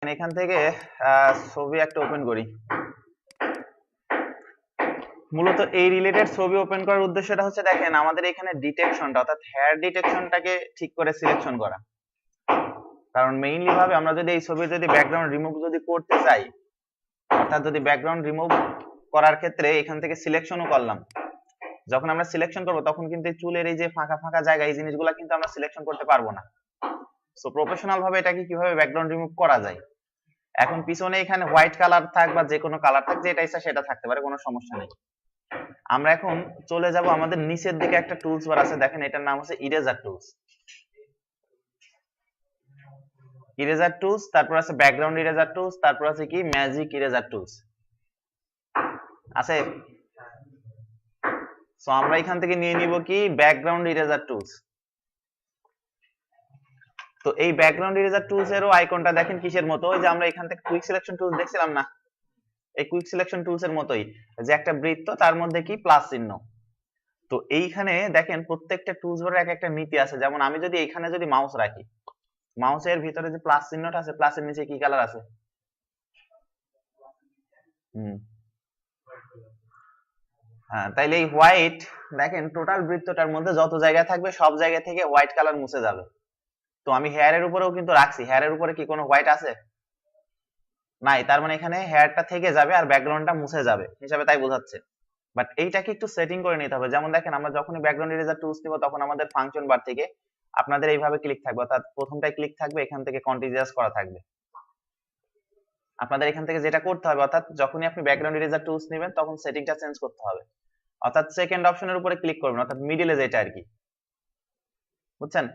এখান থেকে ছবি একটা ওপেন করি। মূলত এই রিলেটেড ছবি ওপেন করার উদ্দেশ্যটা হচ্ছে দেখেন আমাদের এখানে ডিটেকশনটা অর্থাৎ হেয়ার ডিটেকশনটাকে ঠিক করে সিলেকশন করা। কারণ মেইনলি ভাবে আমরা যদি এই ছবির যদি ব্যাকগ্রাউন্ড রিমুভ যদি করতে চাই, অর্থাৎ যদি ব্যাকগ্রাউন্ড রিমুভ করার ক্ষেত্রে এখান থেকে সিলেকশনও করলাম, যখন আমরা সিলেকশন করব তখন কিন্তু চুলের এই যে ফাঁকা ফাঁকা জায়গা এই জিনিসগুলো কিন্তু আমরা সিলেকশন করতে পারবো না। সো প্রফেশনাল ভাবে এটাকে কিভাবে ব্যাকগ্রাউন্ড রিমুভ করা যায়। এখন পিছনে এখানে হোয়াইট কালার থাক বা যে কোনো কালার থাক, যেটা ইচ্ছা সেটা থাকতে পারে, কোনো সমস্যা নেই। আমরা এখন চলে যাব আমাদের নিচের দিকে একটা টুলস বার আছে, দেখেন এটার নাম হচ্ছে ইরেজার টুলস। ইরেজার টুলস, তারপর আছে ব্যাকগ্রাউন্ড ইরেজার টুলস, তারপর আছে কি ম্যাজিক ইরেজার টুলস আছে। সো আমরা এখান থেকে নিয়ে নিব কি ব্যাকগ্রাউন্ড ইরেজার টুলস। তো এই ব্যাকগ্রাউন্ড ইরেজার টুলস এরও আইকনটা দেখেন কিসের মতো, ওই যে আমরা এখান থেকে কুইক সিলেকশন টুলস দেখছিলাম না, এই কুইক সিলেকশন টুলস এর মতোই, যে একটা বৃত্ত তার মধ্যে কি প্লাস চিহ্ন। তো এইখানে দেখেন প্রত্যেকটা টুলস বারের এক একটা নীতি আছে। যেমন আমি যদি এখানে যদি মাউস রাখি, মাউসের ভিতরে যে প্লাস চিহ্নটা আছে, প্লাসের নিচে কি কালার আছে? হ্যাঁ, তাইলে এই হোয়াইট, দেখেন টোটাল বৃত্তটার মধ্যে যত জায়গা থাকবে সব জায়গা থেকে হোয়াইট কালার মুছে যাবে। তো আমি হেয়ারের উপরেও কিন্তু রাখছি, হেয়ারের উপরে কি কোনো হোয়াইট আছে? নাই, তার মানে এখানে হেয়ারটা থেকে যাবে আর ব্যাকগ্রাউন্ডটা মুছে যাবে হিসাবে তাই বোঝাচ্ছে। বাট এইটাকে একটু সেটিং করে নিতে হবে। যেমন দেখেন আমরা যখনই ব্যাকগ্রাউন্ড ইরেজার টুলস নিব তখন আমাদের ফাংশন বার থেকে আপনাদের এইভাবে ক্লিক থাকবে, অর্থাৎ প্রথমটাই ক্লিক থাকবে, এখান থেকে কন্টিনিউয়াস করা থাকবে। আপনাদের এখান থেকে যেটা করতে হবে, অর্থাৎ যখনই আপনি ব্যাকগ্রাউন্ড ইরেজার টুলস নেবেন তখন সেটিংটা চেঞ্জ করতে হবে, অর্থাৎ সেকেন্ড অপশনের উপরে ক্লিক করবেন, অর্থাৎ মিডলে যেটা আর কি, বুঝছেন?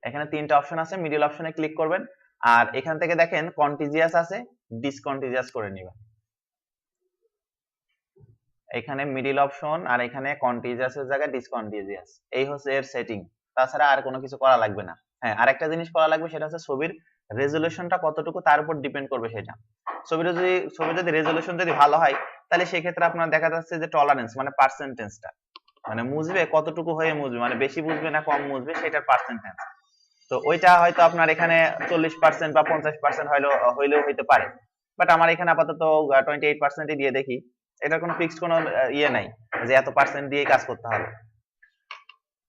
এখানে তিনটা অপশন আছে, মিডল অপশনে ক্লিক করবেন আর এখান থেকে দেখেন কন্টিজিয়াস আছে, ডিসকন্টিজিয়াস করে নেবেন। এখানে মিডল অপশন আর এখানে কন্টিজিয়াসের জায়গায় ডিসকন্টিজিয়াস, এই হচ্ছে এর সেটিং। তাছাড়া আর কোনো কিছু করা লাগবে না। হ্যাঁ, আরেকটা জিনিস করা লাগবে, সেটা হচ্ছে ছবির রেজোলিউশনটা কতটুকু তার উপর ডিপেন্ড করবে সেটা। ছবির যদি রেজোলিউশন যদি ভালো হয় তাহলে সেক্ষেত্রে আপনার দেখা যাচ্ছে যে টলারেন্স মানে পার্সেন্টেজটা, মানে মুছবে কতটুকু হয়ে মুছবে, মানে বেশি মুছবে না কম মুছবে সেটার পার্সেন্টেজ। তো ওইটা হয়তো আপনার এখানে 40% বা 50% হইলেও হইতে পারে, বাট আমার এখানে আপাতত 28% দিয়ে দেখি। এটার কোনো ফিক্সড কোনো ইয়ে নাই যে এত পার্সেন্ট দিয়ে কাজ করতে হবে।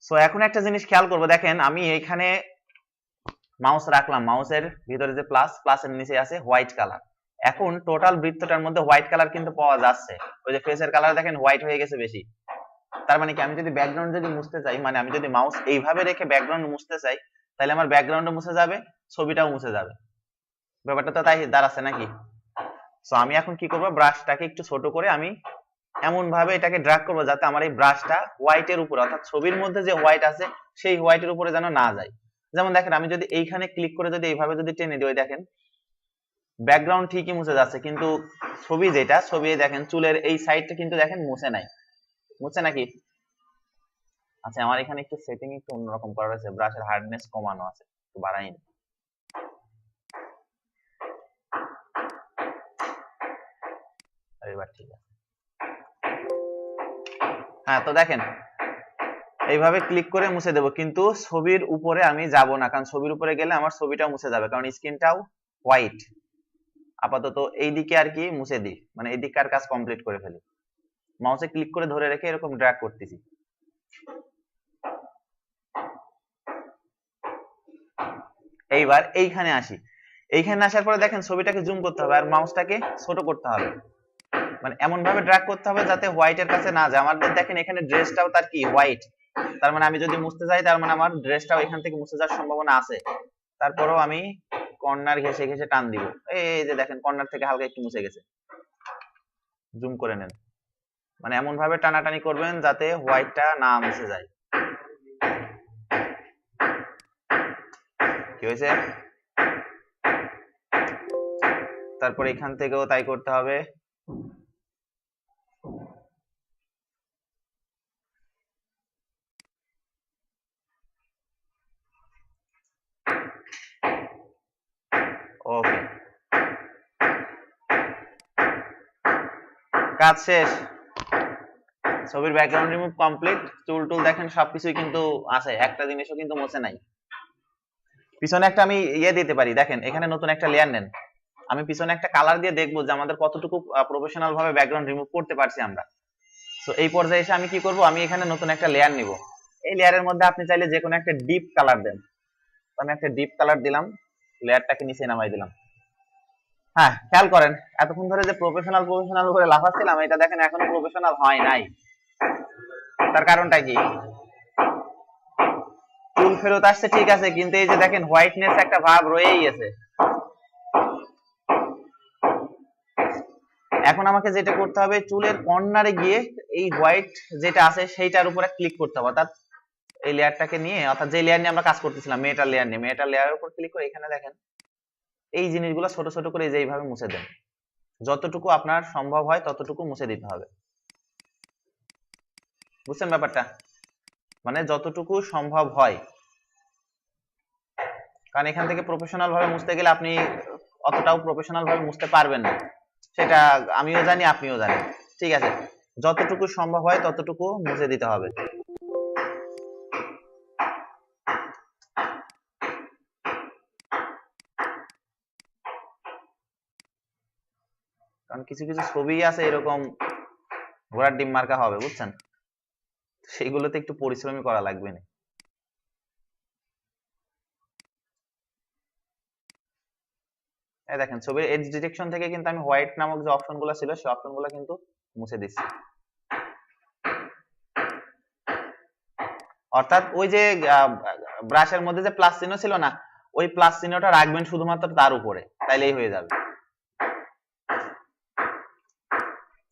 সো এখন একটা জিনিস খেয়াল করবো, দেখেন আমি এখানে মাউস রাখলাম, মাউসের ভিতরে যে প্লাসের নিচে আছে হোয়াইট কালার। এখন টোটাল বৃত্তটার মধ্যে হোয়াইট কালার কিন্তু পাওয়া যাচ্ছে, ওই যে ফেসের কালার দেখেন হোয়াইট হয়ে গেছে বেশি। তার মানে কি আমি যদি ব্যাকগ্রাউন্ড যদি মুছতে চাই, মানে আমি যদি মাউস এইভাবে রেখে ব্যাকগ্রাউন্ড মুছতে চাই, তাহলে আমার ব্যাকগ্রাউন্ডও মুছে যাবে, ছবিটাও মুছে যাবে। ব্যাপারটা তো তাই দাঁড়াচ্ছে নাকি? সো আমি এখন কি করবো, ব্রাশটাকে একটু ছোট করে আমি এমন ভাবে এটাকে ড্র্যাগ করবো যাতে আমার এই ব্রাশটা হোয়াইটের উপরে, অর্থাৎ ছবির মধ্যে যে হোয়াইট আছে সেই হোয়াইটের উপরে যেন না যায়। যেমন দেখেন আমি যদি এইখানে ক্লিক করে যদি এইভাবে যদি টেনে দিই, দেখেন ব্যাকগ্রাউন্ড ঠিকই মুছে যাচ্ছে, কিন্তু ছবি যেটা ছবি দেখেন চুলের এই সাইডটা কিন্তু দেখেন মুছে নাই, মুছে নাকি? আচ্ছা, আমার এখানে একটু সেটিং একটু অন্যরকম করা রয়েছে, ব্রাশের হার্ডনেস কমানো আছে, একটু বাড়াই নি। এবার ঠিক আছে। হ্যাঁ, তো দেখেন এইভাবে ক্লিক করে মুছে দেব, কিন্তু ছবির উপরে আমি যাব না, কারণ ছবির উপরে গেলে আমার ছবিটাও মুছে যাবে, কারণ স্ক্রিনটাও হোয়াইট। আপাতত এই দিকে আর কি মুছে দিই, মানে এই দিককার কাজ কমপ্লিট করে ফেলি। মাউসে ক্লিক করে ধরে রেখে এরকম ড্র্যাগ করতেছি। এইবার এইখানে আসি, এইখানে আসার পরে দেখেন ছবিটাকে জুম করতে হবে আর মাউসটাকে ছোট করতে হবে, মানে এমন ভাবে ড্র্যাগ করতে হবে যাতে হোয়াইটের কাছে না যায়। আমাদের দেখেন এখানে ড্রেসটাও তার কি হোয়াইট, তার মানে আমি যদি মুছতে যাই তার মানে আমার ড্রেসটাও এখান থেকে মুছে যাওয়ার সম্ভাবনা আছে। তারপরেও আমি কর্নার ঘেসে ঘেসে টান দিব, এই যে দেখেন কর্নার থেকে হালকা একটু মুছে গেছে। জুম করে নেন, মানে এমন ভাবে টানাটানি করবেন যাতে হোয়াইটটা না মুছে যায়। কি হয়েছে? তারপর এখান থেকেও তাই করতে হবে। ওকে, কাজ শেষ, ছবির ব্যাকগ্রাউন্ড রিমুভ কমপ্লিট। চুল টুল দেখেন সবকিছুই কিন্তু আছে, একটা জিনিসও কিন্তু মুছে নাই। পিছনে একটা আমি দিতে পারি, দেখেন এখানে নতুন একটা লেয়ার নেন, আমি পিছনে একটা কালার দিয়ে দেখবো যে আমাদের কতটুকু প্রফেশনাল ভাবে ব্যাকগ্রাউন্ড রিমুভ করতে পারছি আমরা। তো এই পর্যায়ে এসে আমি কি করব, আমি এখানে নতুন একটা লেয়ার নিব, এই লেয়ারের মধ্যে আপনি চাইলে যে কোনো একটা ডিপ কালার দেন, আমি একটা ডিপ কালার দিলাম, লেয়ারটাকে নিচে নামাই দিলাম। হ্যাঁ খেয়াল করেন এতক্ষণ ধরে যে প্রফেশনাল প্রফেশনাল করে লাফাচ্ছিলাম, এটা দেখেন এখনো প্রফেশনাল হয় নাই। তার কারণটা কি, চুল ফেরত আসছে ঠিক আছে, কিন্তু এই যে দেখেন হোয়াইটনেস একটা ভাব রয়েই গেছে। এখন আমাকে যেটা করতে হবে, চুলের কর্নারে গিয়ে এই হোয়াইট যেটা আছে সেইটার উপরে ক্লিক করতে হবে, অর্থাৎ এই লেয়ারটাকে নিয়ে, অর্থাৎ যে লেয়ার নিয়ে আমরা কাজ করতেছিলাম মেটাল লেয়ার নিয়ে, মেটাল লেয়ারের উপর ক্লিক করে এখানে দেখেন এই জিনিসগুলো ছোট ছোট করে যে এইভাবে মুছে দেন, যতটুকু আপনার সম্ভব হয় ততটুকু মুছে দিতে হবে। বুঝছেন ব্যাপারটা, মানে যতটুকু সম্ভব হয়, কারণ এখান থেকে প্রফেশনাল ভাবে মুছতে গেলে আপনি অতটাও প্রফেশনাল ভাবে মুছতে পারবেন না, সেটা আমিও জানি আপনিও জানেন। ঠিক আছে, যতটুকু সম্ভব হয় ততটুকু মুছে দিতে হবে। কারণ কিছু কিছু ছবি আছে এরকম ঘোড়ার ডিম মার্কা হবে, বুঝছেন, সেইগুলোতে একটু পরিশ্রমী করা লাগবে না। এই দেখেন ছবির এজ ডিটেকশন থেকে কিন্তু আমি হোয়াইট নামক যে অপশনগুলো ছিল সেই অপশনগুলো কিন্তু মুছে দিচ্ছি। অর্থাৎ ওই যে ব্রাশের মধ্যে যে প্লাস চিহ্ন ছিল না, ওই প্লাস চিহ্নটা রাখবেন শুধুমাত্র তার উপরে, তাইলেই হয়ে যাবে।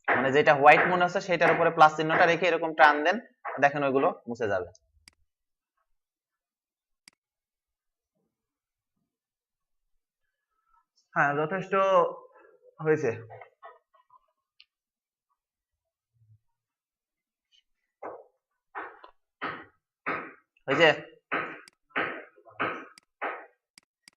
মানে যেটা হোয়াইট মনে হচ্ছে সেটার উপরে প্লাস চিহ্নটা রেখে এরকম টান দেন, দেখেন ওইগুলো মুছে যাবে। হ্যাঁ যথেষ্ট হয়েছে। হয়েছে,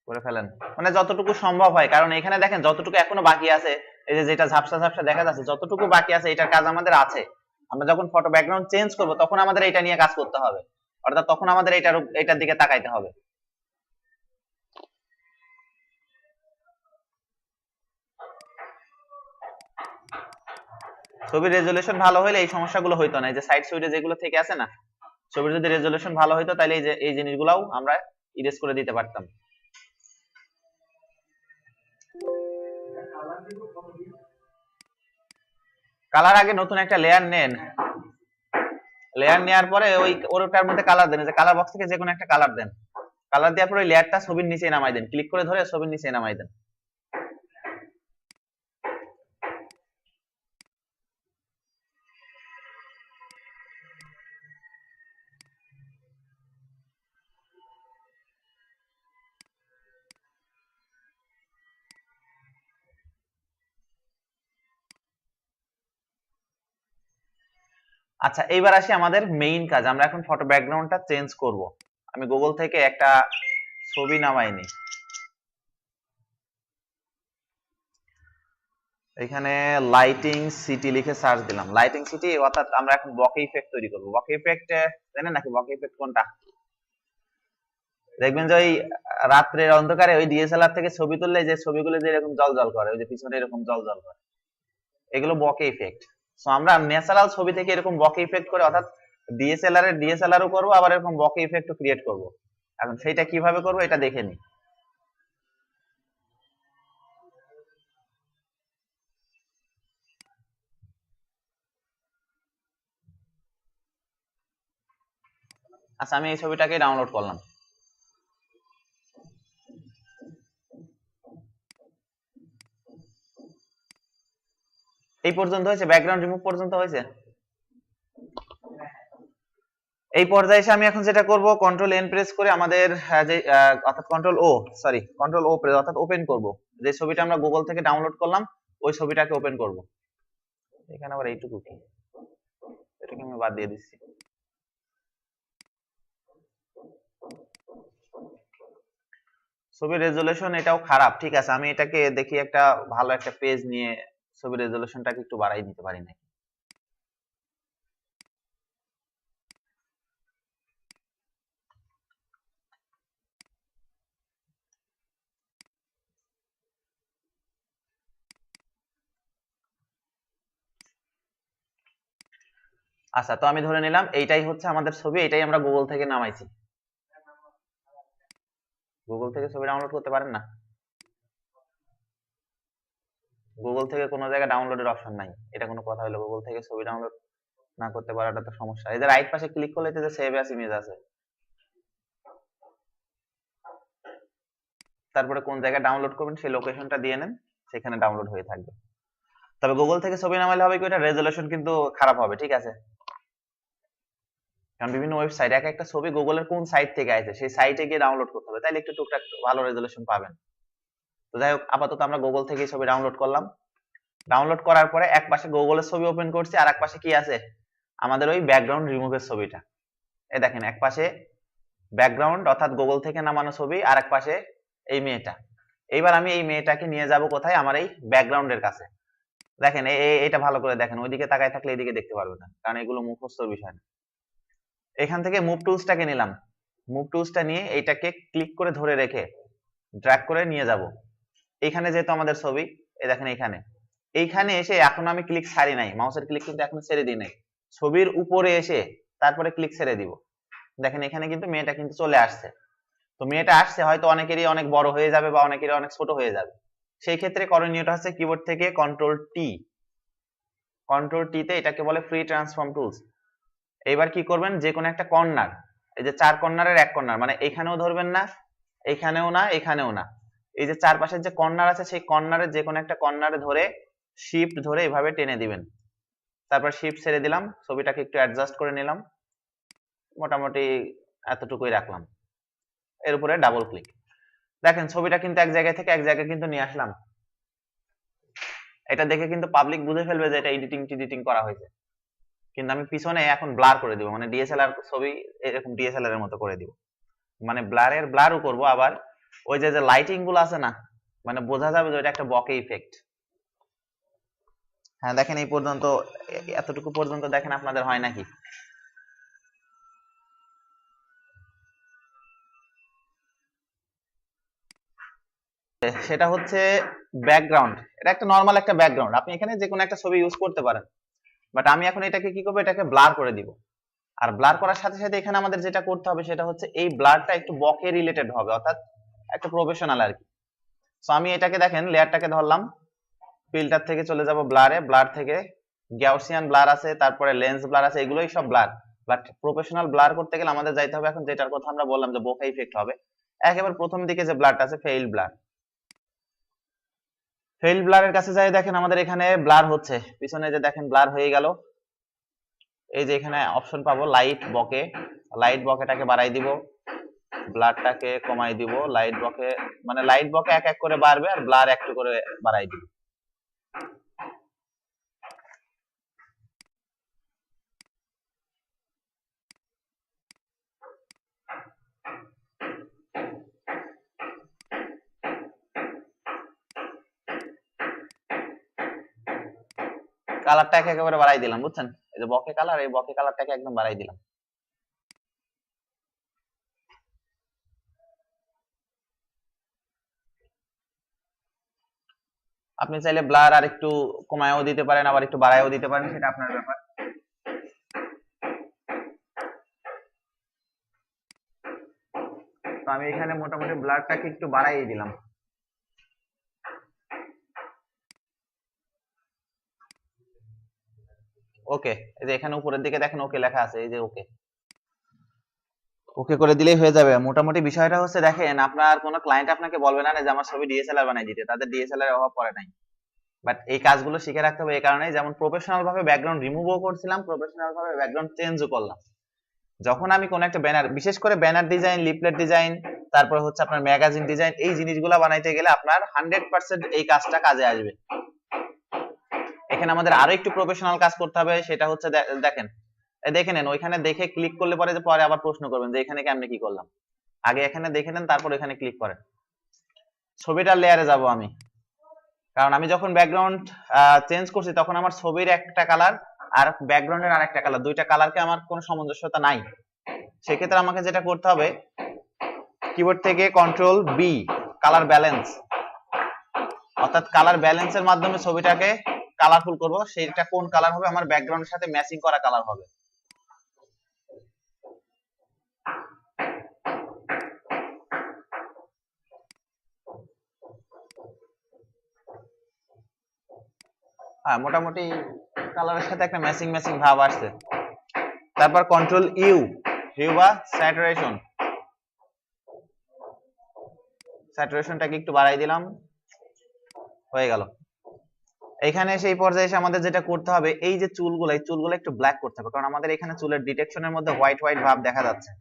করে ফেলেন, মানে যতটুকু সম্ভব হয়, কারণ এখানে দেখেন যতটুকু এখনো বাকি আছে, এই যে যেটা ঝাপসা ঝাপসা দেখা যাচ্ছে, যতটুকু বাকি আছে এটার কাজ আমাদের আছে। আমরা যখন ফটো ব্যাকগ্রাউন্ড চেঞ্জ করব তখন আমাদের এটা নিয়ে কাজ করতে হবে, অর্থাৎ তখন আমাদের এটার দিকে তাকাইতে হবে। ছবির রেজুলেশন ভালো হলে এই সমস্যাগুলো হইতো না, এই যে সাইড সুইডে যেগুলো থেকে আছে না, ছবির যদি রেজুলেশন ভালো হইতো তাহলে এই যে এই জিনিসগুলোও আমরা ইরেজ করে দিতে পারতাম। কালার আগে নতুন একটা লেয়ার নেন, লেয়ার নেওয়ার পরে ওই ওটার মধ্যে কালার দেন, যে কালার বক্স থেকে যে কোনো একটা কালার দেন, কালার দেওয়ার পরে ওই লেয়ারটা ছবির নিচে নামাই দেন, ক্লিক করে ধরে ছবির নিচে নামাই দেন। আচ্ছা এইবার আসি আমাদের মেইন কাজ, আমরা এখন ফটো ব্যাকগ্রাউন্ডটা চেঞ্জ করব। আমি গুগল থেকে একটা ছবি নামাই নি, এখানে লাইটিং সিটি লিখে সার্চ দিলাম, লাইটিং সিটি, অর্থাৎ আমরা এখন বকে ইফেক্ট তৈরি করব। বকে ইফেক্ট জানেন নাকি বকে ইফেক্ট কোনটা? দেখবেন যে ওই রাত্রের অন্ধকারে ওই ডিএসএলআর থেকে ছবি তুললে যে ছবিগুলো যে এরকম জল জল করে, ওই যে পিছনে এরকম জল জল করে, এগুলো বকে ইফেক্ট। সো আমরা ন্যাচারাল ছবি থেকে এরকম বকে ইফেক্ট করে, অর্থাৎ ডিএসএলআরও করবো, আবার এরকম বকে ইফেক্টও ক্রিয়েট করব। এখন সেইটা কিভাবে করবো এটা দেখে নি। আচ্ছা আমি এই ছবিটাকে ডাউনলোড করলাম, এই পর্যন্ত হয়েছে, ব্যাকগ্রাউন্ড রিমুভ পর্যন্ত হয়েছে। এই পর্যায়ে এসে আমি এখন যেটা করব, কন্ট্রোল এন প্রেস করে আমাদের যে অর্থাৎ কন্ট্রোল ও প্রেস অর্থাৎ ওপেন করব, যে ছবিটা আমরা গুগল থেকে ডাউনলোড করলাম ওই ছবিটাকে ওপেন করব। এখানে আবার এইটুকু কি, এটাকে আমি বাদ দিয়ে দিচ্ছি। ছবির রেজুলেশন এটাও খারাপ, ঠিক আছে, আমি এটাকে দেখি একটা ভালো একটা পেজ নিয়ে ছবির রেজুলেশনটাকে একটু বাড়াই নিতে পারি নাকি। আচ্ছা, তো আমি ধরে নিলাম এইটাই হচ্ছে আমাদের ছবি, এটাই আমরা গুগল থেকে নামাইছি। গুগল থেকে ছবি ডাউনলোড করতে পারেন না? গুগল থেকে কোনো জায়গায় ডাউনলোডের অপশন নাই, এটা কোনো কথা হলো? গুগল থেকে ছবি ডাউনলোড না করতে পারাটা তো সমস্যা। এই যে রাইট পাশে ক্লিক করলে যে সেভ অ্যাজ ইমেজ আছে, তারপরে কোন জায়গায় ডাউনলোড করবেন সেই লোকেশনটা দিয়ে নেন, সেখানে ডাউনলোড হয়ে থাকবে। তবে গুগল থেকে ছবি নামাইলে হবে কি, ওটা রেজলিউশন কিন্তু খারাপ হবে, ঠিক আছে? কারণ বিভিন্ন ওয়েবসাইট এক একটা ছবি গুগলের কোন সাইট থেকে আসে সেই সাইটে গিয়ে ডাউনলোড করতে হবে, তাইলে একটু টুকটাক ভালো রেজলিউশন পাবেন। তো যাই হোক, আপাতত আমরা গুগল থেকে ছবি ডাউনলোড করলাম। ডাউনলোড করার পরে এক পাশে গুগলের ছবি ওপেন করছি, আর এক পাশে কি আছে, আমাদের ওই ব্যাকগ্রাউন্ড রিমুভের ছবিটা। এই দেখেন, এক পাশে ব্যাকগ্রাউন্ড অর্থাৎ গুগল থেকে নামানো ছবি, আর এক পাশে এই মেয়েটা। এইবার আমি এই মেয়েটাকে নিয়ে যাব কোথায়, আমার এই ব্যাকগ্রাউন্ডের কাছে। দেখেন এটা ভালো করে দেখেন, ওইদিকে তাকায় থাকলে এদিকে দেখতে পারবেন না, কারণ এগুলো মুখস্থ বিষয় না। এখান থেকে মুভ টুলসটাকে নিলাম, মুভ টুলসটা নিয়ে এইটাকে ক্লিক করে ধরে রেখে ড্র্যাগ করে নিয়ে যাব এইখানে, যেহেতু আমাদের ছবি। এই দেখেন এইখানে এসে এখন আমি ক্লিক ছাড়ি নাই, মাউসের ক্লিক কিন্তু এখন ছেড়ে দিই নাই, ছবির উপরে এসে তারপরে ক্লিক ছেড়ে দিব। দেখেন এখানে কিন্তু মেয়েটা কিন্তু চলে আসছে। তো মেয়েটা আসছে, হয়তো অনেকেরই অনেক বড় হয়ে যাবে বা অনেকেরই অনেক ছোট হয়ে যাবে। সেই ক্ষেত্রে করণীয়টা হচ্ছে কিবোর্ড থেকে কন্ট্রোল টি তে, এটাকে বলে ফ্রি ট্রান্সফর্ম টুলস। এইবার কি করবেন, যে কোনো একটা কর্নার, এই যে 4 কর্নারের এক কর্নার, মানে এখানেও ধরবেন না, এখানেও না, এখানেও না, এই যে চারপাশের যে কর্নার আছে সেই কর্নারের যে কোনো একটা কর্নারে ধরে শিফট ধরে এভাবে টেনে দিবেন। তারপর শিফট ছেড়ে দিলাম, ছবিটাকে একটু অ্যাডজাস্ট করে নিলাম, মোটামুটি এতটুকুই রাখলাম। এর উপরে ডাবল ক্লিক। দেখেন ছবিটা কিন্তু এক জায়গায় থেকে এক জায়গায় কিন্তু নিয়ে আসলাম। এটা দেখে কিন্তু পাবলিক বুঝে ফেলবে যে এটা এডিটিং করা হয়েছে, কিন্তু আমি পিছনে এখন ব্লার করে দিব, মানে ডিএসএলআর ছবি এরকম ডিএসএলআর এর মতো করে দিব, মানে ব্লারও করব। আবার ওই যে লাইটিং গুলো আছে না, মানে বোঝা যাবে যে এটা একটা বকে ইফেক্ট। হ্যাঁ দেখেন, এই পর্যন্ত, এতটুকু পর্যন্ত দেখেন আপনাদের হয় নাকি? সেটা হচ্ছে ব্যাকগ্রাউন্ড, এটা একটা নরমাল একটা ব্যাকগ্রাউন্ড, আপনি এখানে যে কোনো একটা ছবি ইউজ করতে পারেন। বাট আমি এখন এটাকে কি করবো, এটাকে ব্লার করে দিব। আর ব্লার করার সাথে সাথে এখানে আমাদের যেটা করতে হবে সেটা হচ্ছে এই ব্লারটা একটু বকে রিলেটেড হবে, অর্থাৎ একটা প্রফেশনাল আর কি। সো আমি এটাকে দেখেন লেয়ারটাকে ধরলাম, ফিল্টার থেকে চলে যাব ব্লারে, ব্লার থেকে গাউসিয়ান ব্লার আছে, তারপরে লেন্স ব্লার আছে, এগুলোই সব ব্লার। বাট প্রফেশনাল ব্লার করতে গেলে আমাদের যাইতে হবে এখন যেটার কথা আমরা বললাম যে বোকা ইফেক্ট হবে, একেবারে প্রথম দিকে যে ব্লারটা আছে ফেইল ব্লার। ফেইল ব্লারের কাছে যাই, দেখেন আমাদের এখানে ব্লার হচ্ছে, পিছনে যে দেখেন ব্লার হয়ে গেল। এই যে এখানে অপশন পাবো লাইট বকেটাকে বাড়াই দিব, ব্লারটাকে কমাই দিব, লাইট বকে এক এক করে বাড়বে আর ব্লার একটু করে বাড়াই দিব। কালারটা একেবারে বাড়াই দিলাম, বুঝছেন? এই যে বকে কালার, এই বকে কালারটাকে একদম বাড়াই দিলাম। আপনি চাইলে ব্লার আর একটু কমায়ও দিতে পারেন, আবার একটু বাড়ায়ও দিতে পারেন, সেটা আপনার ব্যাপার। তো আমি এখানে মোটামুটি ব্লারটাকে একটু বাড়াই দিলাম। ওকে, এই যে এখানে উপরের দিকে দেখেন ওকে লেখা আছে, এই যে ওকে করে দিলেই হয়ে যাবে। মোটামুটি বিষয়টা হচ্ছে, দেখেন আপনার কোনো ক্লায়েন্ট আপনাকে বলবে না যে আমার ছবি ডিএসএলআর বানাই দিতে, তাদের ডিএসএলআর অভাব পড়ে নাই। বাট এই কাজগুলো শিখে রাখতে হবে, এই কারণে যেমন প্রফেশনাল ভাবে ব্যাকগ্রাউন্ড রিমুভও করছিলাম, প্রফেশনাল ভাবে ব্যাকগ্রাউন্ড চেঞ্জও করলাম। যখন আমি কোন একটা ব্যানার, বিশেষ করে ব্যানার ডিজাইন, লিফলেট ডিজাইন, তারপর হচ্ছে আপনার ম্যাগাজিন ডিজাইন, এই জিনিসগুলো বানাইতে গেলে আপনার 100% এই কাজটা কাজে আসবে। এখানে আমাদের আরো একটু প্রফেশনাল কাজ করতে হবে, সেটা হচ্ছে দেখেন, দেখে নেন, ওইখানে দেখে ক্লিক করলে পরে যে পরে আবার প্রশ্ন করবেন যে এখানে কেমনে কি করলাম। আগে এখানে দেখে নেন, তারপর এখানে ক্লিক করেন। ছবিটার লেয়ারে যাব আমি, কারণ আমি যখন ব্যাকগ্রাউন্ড চেঞ্জ করছি তখন আমার ছবির একটা কালার আর ব্যাকগ্রাউন্ডের আরেকটা কালার, দুইটা কালারকে আমার কোনো সামঞ্জস্যতা নাই। সেক্ষেত্রে আমাকে যেটা করতে হবে, কিবোর্ড থেকে কন্ট্রোল বি, কালার ব্যালেন্স, অর্থাৎ কালার ব্যালেন্সের মাধ্যমে ছবিটাকে কালারফুল করব। সেইটা কোন কালার হবে, আমার ব্যাকগ্রাউন্ডের সাথে ম্যাচিং করা কালার হবে। হ্যাঁ মোটামুটি কালারের সাথে একটা ম্যাচিং ম্যাচিং ভাব আসছে। তারপর কন্ট্রোল ইউ, হিউ বা স্যাচুরেশন, স্যাচুরেশনটাকে একটু বাড়াই দিলাম, হয়ে গেল। এখানে সেই পর্যায়ে এসে আমাদের যেটা করতে হবে, এই যে চুলগুলো, এই চুলগুলো একটু ব্ল্যাক করতে হবে, কারণ আমাদের এখানে চুলের ডিটেকশনের মধ্যে হোয়াইট হোয়াইট ভাব দেখা যাচ্ছে।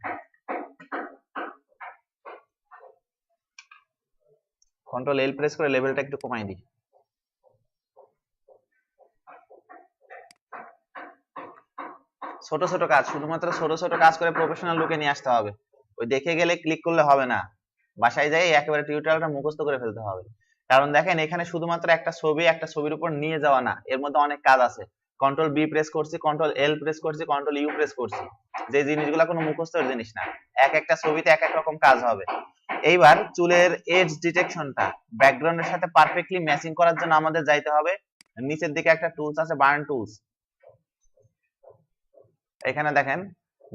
কন্ট্রোল এল প্রেস করে লেভেলটা একটু কমাই দিই। ছোট ছোট কাজ, শুধুমাত্র ছোট ছোট কাজ করে প্রফেশনাল লুকে নিয়ে আসতে হবে। ওই দেখে গেলে ক্লিক করলে হবে না, বাসায় যাই একেবারে টিউটোরিয়ালটা মুখস্থ করে ফেলতে হবে। কারণ দেখেন এখানে শুধুমাত্র একটা ছবি একটা ছবির উপর নিয়ে যাওয়া না, এর মধ্যে অনেক কাজ আছে। কন্ট্রোল বি প্রেস করছি, কন্ট্রোল এল প্রেস করছি, কন্ট্রোল ইউ প্রেস করছি, যে জিনিসগুলো কোনো মুখস্থের জিনিস না, এক একটা ছবিতে এক এক রকম কাজ হবে। এইবার চুলের এজ ডিটেকশনটা ব্যাকগ্রাউন্ডের সাথে পারফেক্টলি ম্যাচিং করার জন্য আমাদের যাইতে হবে নিচের দিকে একটা টুলস আছে, বার্ন টুলস। এখানে দেখেন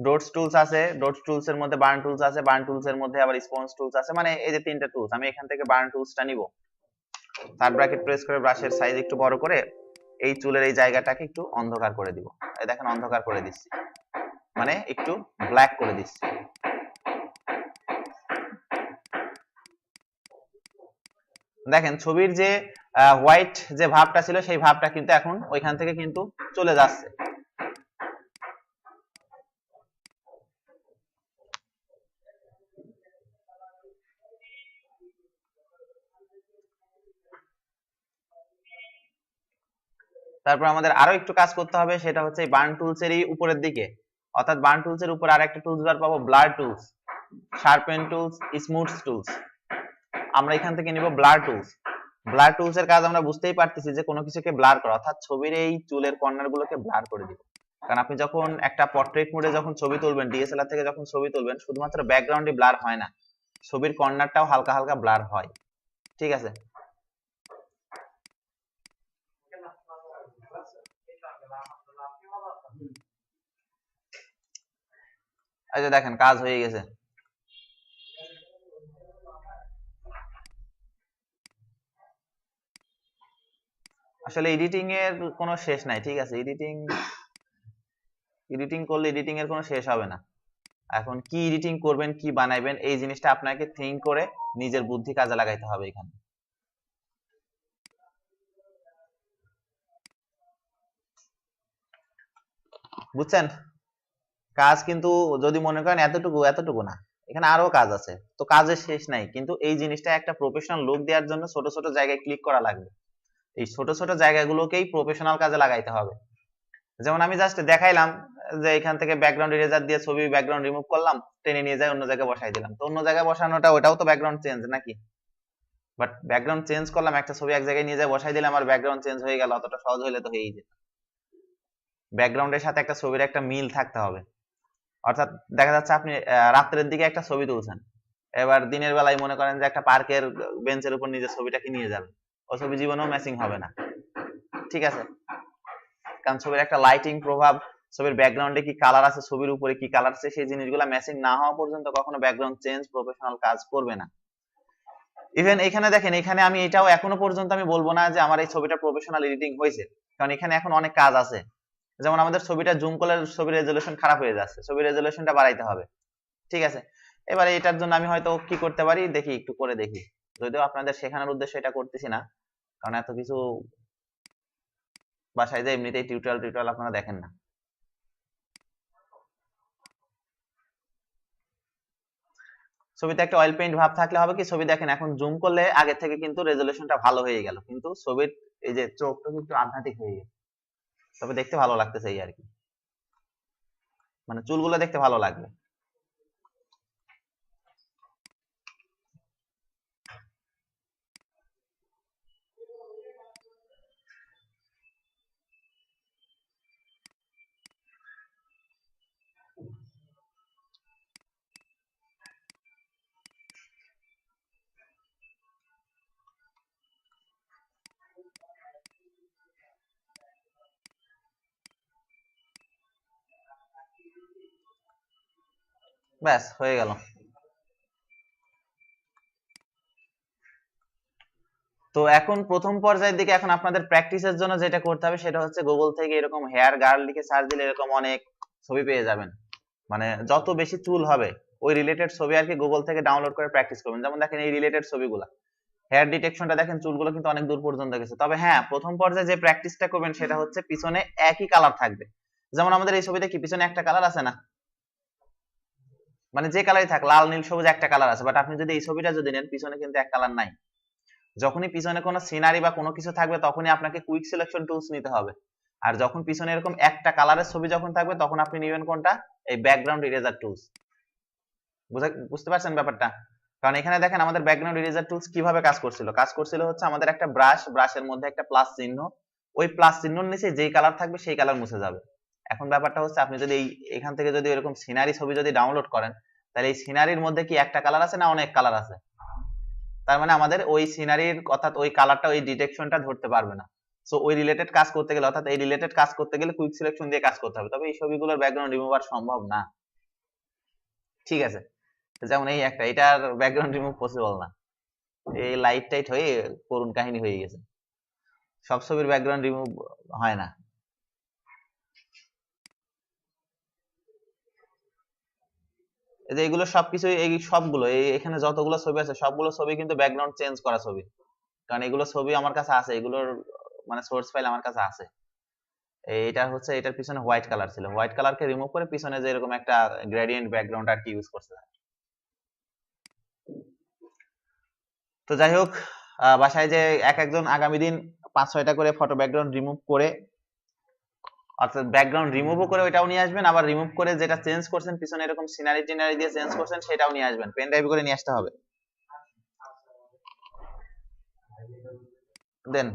ডটস টুলস আছে, ডটস টুলস এর মধ্যে বার্ন টুলস আছে, বার্ন টুলস এর মধ্যে আবার স্পঞ্জ টুলস আছে, মানে এই যে তিনটা টুলস। আমি এখান থেকে বার্ন টুলসটা নিব, থার্ড ব্র্যাকেট প্রেস করে ব্রাশের সাইজ একটু বড় করে এই চুলের এই জায়গাটাকে একটু অন্ধকার করে দিব। এই দেখেন অন্ধকার করে দিচ্ছি, মানে একটু ব্ল্যাক করে দিচ্ছি। দেখেন ছবির যে হোয়াইট যে ভাবটা ছিল সেই ভাবটা কিন্তু এখন ওইখান থেকে কিন্তু চলে যাচ্ছে। তারপর আমাদের আরো একটু কাজ করতে হবে, সেটা হচ্ছে এই বার্ন টুলস এরই উপরের দিকে, অর্থাৎ বার্ন টুলস এর উপর আরেকটা টুলস বার পাবো, blur tools, sharpen tools, smooth tools. আমরা এখান থেকে নিব ব্লার টুলস। ব্লার টুলস এর কাজ আমরা বুঝতেই পারতেছি যে কোনো কিছুকে ব্লার করা, অর্থাৎ ছবির এই চুলের কর্নার গুলোকে ব্লার করে দিব। কারণ আপনি যখন একটা পোর্ট্রেট মোডে যখন ছবি তুলবেন, ডিএসএলআর থেকে যখন ছবি তুলবেন, শুধুমাত্র ব্যাকগ্রাউন্ডই ব্লার হয় না, ছবির কর্নারটাও হালকা হালকা ব্লার হয়। ঠিক আছে, এই যে দেখেন কাজ হয়ে গেছে। আসলে এডিটিং এর কোনো শেষ নাই, ঠিক আছে, এডিটিং করলে এডিটিং এর কোনো শেষ হবে না। এখন কি এডিটিং করবেন, কি বানাইবেন, এই জিনিসটা আপনাকে থিঙ্ক করে নিজের বুদ্ধি কাজে লাগাইতে হবে এখানে, বুঝছেন? কাজ কিন্তু যদি মনে করেন এতটুকু এতটুকু না, এখানে আরো কাজ আছে, তো কাজের শেষ নাই। কিন্তু এই জিনিসটা একটা প্রফেশনাল লুক দেওয়ার জন্য ছোট ছোট জায়গায় ক্লিক করা লাগবে, এই ছোট ছোট জায়গাগুলোকেই প্রফেশনাল কাজে লাগাইতে হবে। যেমন আমি জাস্ট দেখাইলাম যে এখান থেকে ব্যাকগ্রাউন্ড ইরেজার দিয়ে ছবি ব্যাকগ্রাউন্ড রিমুভ করলাম, টেনে নিয়ে যাই অন্য জায়গায় বসাই দিলাম, তো অন্য জায়গায় বসানোটা ওটাও তো ব্যাকগ্রাউন্ড চেঞ্জ নাকি? বাট ব্যাকগ্রাউন্ড চেঞ্জ করলাম, একটা ছবি এক জায়গায় নিয়ে যাই বসাই দিলাম আর ব্যাকগ্রাউন্ড চেঞ্জ হয়ে গেল, অতটা সহজ হইলে তো হয়েই যেত। ব্যাকগ্রাউন্ডের সাথে একটা ছবির একটা মিল থাকতে হবে। অর্থাৎ দেখা যাচ্ছে আপনি রাত্রের দিকে একটা ছবি তুলছেন, এবার দিনের বেলায় মনে করেন যে একটা পার্কের বেঞ্চের উপর নিজের ছবিটাকে নিয়ে যাবেন, ও ছবি জীবনেও ম্যাচিং হবে না। ঠিক আছে, কারণ ছবির একটা লাইটিং প্রভাব, ছবির ব্যাকগ্রাউন্ডে কি কালার আছে, ছবির উপরে কি কালার আছে, সেই জিনিসগুলো ম্যাচিং না হওয়া পর্যন্ত কখনো ব্যাকগ্রাউন্ড চেঞ্জ প্রফেশনাল কাজ করবে না। ইভেন এখানে দেখেন, এখানে আমি এটাও এখনো পর্যন্ত আমি বলবো না যে আমার এই ছবিটা প্রফেশনাল এডিটিং হয়েছে, কারণ এখানে এখন অনেক কাজ আছে। যেমন আমাদের ছবিটা জুম করলে ছবির রেজলিউশন খারাপ হয়ে যাচ্ছে, ছবির রেজলিউশনটা বাড়াইতে হবে। ঠিক আছে, এবারে এটার জন্য আমি হয়তো কি করতে পারি দেখি, একটু করে দেখি, যদিও আপনাদের শেখানোর উদ্দেশ্যে এটা করতেছি না, কারণ এত কিছু বাসায় যে এমনিতেই টিউটোরিয়াল টিউটোরিয়াল আপনারা দেখেন না। ছবিতে একটা অয়েল পেইন্ট ভাব থাকলে হবে কি, ছবি দেখেন এখন জুম করলে আগে থেকে কিন্তু রেজলিউশনটা ভালো হয়ে গেল, কিন্তু ছবির এই যে চোখটা কিন্তু আধ্যাত্মিক হয়ে গেছে, তবে দেখতে ভালো লাগতেছে এই আর কি, মানে চুলগুলো দেখতে ভালো লাগবে। ব্যাস হয়ে গেল। তো এখন প্রথম পর্যায়ের দিকে এখন আপনাদের প্র্যাকটিসের জন্য যেটা করতে হবে সেটা হচ্ছে গুগল থেকে এরকম হেয়ার গার্ল লিখে সার্চ দিলে এরকম অনেক ছবি পেয়ে যাবেন। মানে যত বেশি চুল হবে ওই রিলেটেড ছবি আর কি গুগল থেকে ডাউনলোড করে প্র্যাকটিস করবেন। যেমন দেখেন এই রিলেটেড ছবিগুলা, হেয়ার ডিটেকশনটা দেখেন, চুলগুলো কিন্তু অনেক দূর পর্যন্ত গেছে। তবে হ্যাঁ, প্রথম পর্যায়ে যে প্র্যাকটিসটা করবেন সেটা হচ্ছে পিছনে একই কালার থাকবে। যেমন আমাদের এই ছবিতে কি পিছনে একটা কালার আছে না, মানে যে কালারই থাক, লাল নীল সবুজ একটা কালার আছে, বাট আপনি যদি এই ছবিটা যদি নেন পিছনে কিন্তু এক কালার নাই। যখনই পিছনে কোনো সিনারি বা কোনো কিছু থাকবে তখনই আপনাকে কুইক সিলেকশন টুলস নিতে হবে। আর যখন পিছনে এরকম একটা কালারের ছবি যখন থাকবে তখন আপনি নেবেন কোনটা, এই ব্যাকগ্রাউন্ড ইরেজার টুলস। বুঝতে পারছেন ব্যাপারটা? কারণ এখানে দেখেন আমাদের ব্যাকগ্রাউন্ড ইরেজার টুলস কিভাবে কাজ করছিল হচ্ছে আমাদের একটা ব্রাশের মধ্যে একটা প্লাস চিহ্ন, ওই প্লাস চিহ্নর নিচে যেই কালার থাকবে সেই কালার মুছে যাবে। এখন ব্যাপারটা হচ্ছে আপনি যদি এখান থেকে যদি এরকম সিনারি ছবি যদি ডাউনলোড করেন, তাহলে এই সিনারির মধ্যে কি একটা কালার আছে না অনেক কালার আছে? তার মানে আমাদের ওই সিনারির অর্থাৎ ওই কালারটা ওই ডিটেকশনটা ধরতে পারবে না। সো ওই রিলেটেড কাজ করতে গেলে অর্থাৎ এই রিলেটেড কাজ করতে গেলে কুইক সিলেকশন দিয়ে কাজ করতে হবে। তবে এই ছবিগুলোর ব্যাকগ্রাউন্ড রিমুভার সম্ভব না। ঠিক আছে, যেমন এই একটা, এটার ব্যাকগ্রাউন্ড রিমুভ পসিবল না। এই লাইট টাইট হয়ে করুণ কাহিনী হয়ে গেছে, সব ছবির ব্যাকগ্রাউন্ড রিমুভ হয় না। এই যে এগুলো সবকিছু, এই সবগুলো এখানে যতগুলো ছবি আছে সবগুলো ছবি কিন্তু ব্যাকগ্রাউন্ড চেঞ্জ করা ছবি। কারণ এগুলো ছবি আমার কাছে আছে, এগুলোর মানে সোর্স ফাইল আমার কাছে আছে। এটা হচ্ছে এটার পিছনে হোয়াইট কালার ছিল, হোয়াইট কালারকে রিমুভ করে পিছনে যে এরকম একটা গ্রেডিয়েন্ট ব্যাকগ্রাউন্ড আর কি ইউজ করছে। তো যাই হোক, বাসায় যে এক একজন আগামী দিন 5-6টা করে ফটো ব্যাকগ্রাউন্ড রিমুভ করে, অর্থাৎ ব্যাকগ্রাউন্ড রিমুভও করে ওইটাও নিয়ে আসবেন, আবার রিমুভ করে যেটা চেঞ্জ করছেন পিছনে এরকম সিনারি টিনারি দিয়ে চেঞ্জ করছেন সেটাও নিয়ে আসবেন, পেন ড্রাইভ করে নিয়ে আসতে হবে। দেন